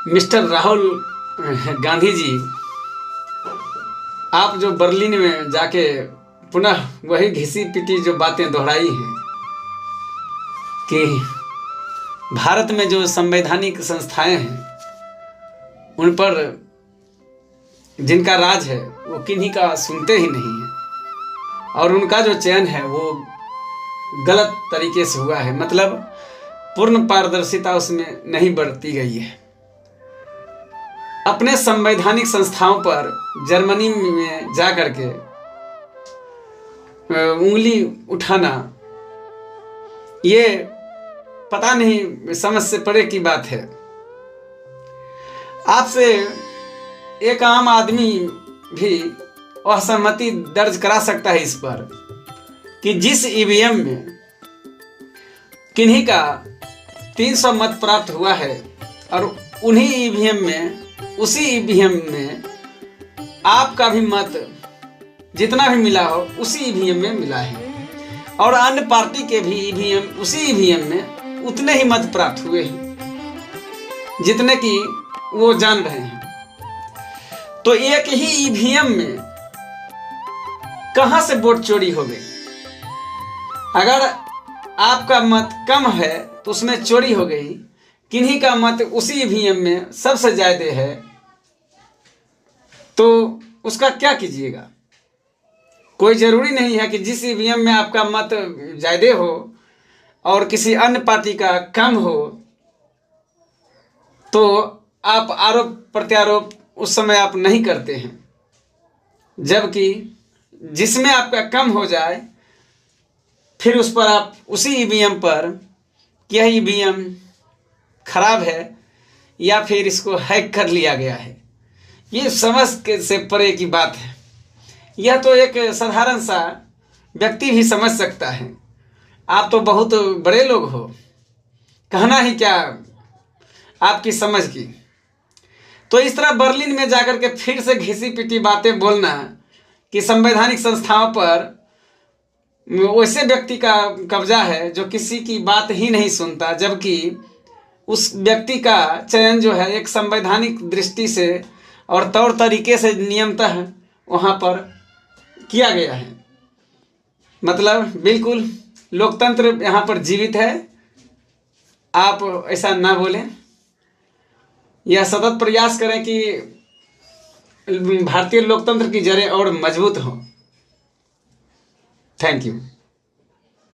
Mister Rahul Gandhi ji, आप जो Berlin में जाके पुनः वही घिसी पिटी जो बातें दोहराई हैं कि भारत में जो संवैधानिक संस्थाएं हैं उन पर जिनका राज है वो किन्हीं का सुनते ही नहीं है और उनका जो चयन है वो गलत तरीके से हुआ है, मतलब पूर्ण पारदर्शिता उसमें नहीं बरती गई है। अपने संवैधानिक संस्थाओं पर जर्मनी में जा करके उंगली उठाना ये पता नहीं समझ से परे की बात है। आपसे एक आम आदमी भी असहमति दर्ज करा सकता है इस पर कि जिस ईवीएम में किन्हीं का 300 मत प्राप्त हुआ है और उन्हीं ईवीएम में उसी ईवीएम में आपका भी मत जितना भी मिला हो उसी ईवीएम में मिला है और अन्य पार्टी के भी ईवीएम उसी ईवीएम में उतने ही मत प्राप्त हुए हैं जितने कि वो जान रहे हैं। तो एक ही ईवीएम में कहां से वोट चोरी हो गई? अगर आपका मत कम है तो उसमें चोरी हो गई, किन्हीं का मत उसी ईवीएम में सबसे ज्यादा है तो उसका क्या कीजिएगा? कोई जरूरी नहीं है कि जिस ईवीएम में आपका मत ज्यादा हो और किसी अन्य पार्टी का कम हो तो आप आरोप प्रत्यारोप उस समय आप नहीं करते हैं, जबकि जिसमें आपका कम हो जाए फिर उस पर आप उसी ईवीएम पर कि यह ईवीएम खराब है या फिर इसको हैक कर लिया गया है, ये समझ के से परे की बात है। यह तो एक साधारण सा व्यक्ति भी समझ सकता है, आप तो बहुत बड़े लोग हो, कहना ही क्या आपकी समझ की। तो इस तरह बर्लिन में जाकर के फिर से घिसी पिटी बातें बोलना कि संवैधानिक संस्थाओं पर वैसे व्यक्ति का कब्जा है जो किसी की बात ही नहीं सुनता, जबकि उस व्यक्ति का चयन जो है एक संवैधानिक दृष्टि से और तौर तरीके से नियमतः वहाँ पर किया गया है। मतलब बिल्कुल लोकतंत्र यहाँ पर जीवित है, आप ऐसा ना बोलें। यह सतत प्रयास करें कि भारतीय लोकतंत्र की जड़ें और मजबूत हों। Thank you.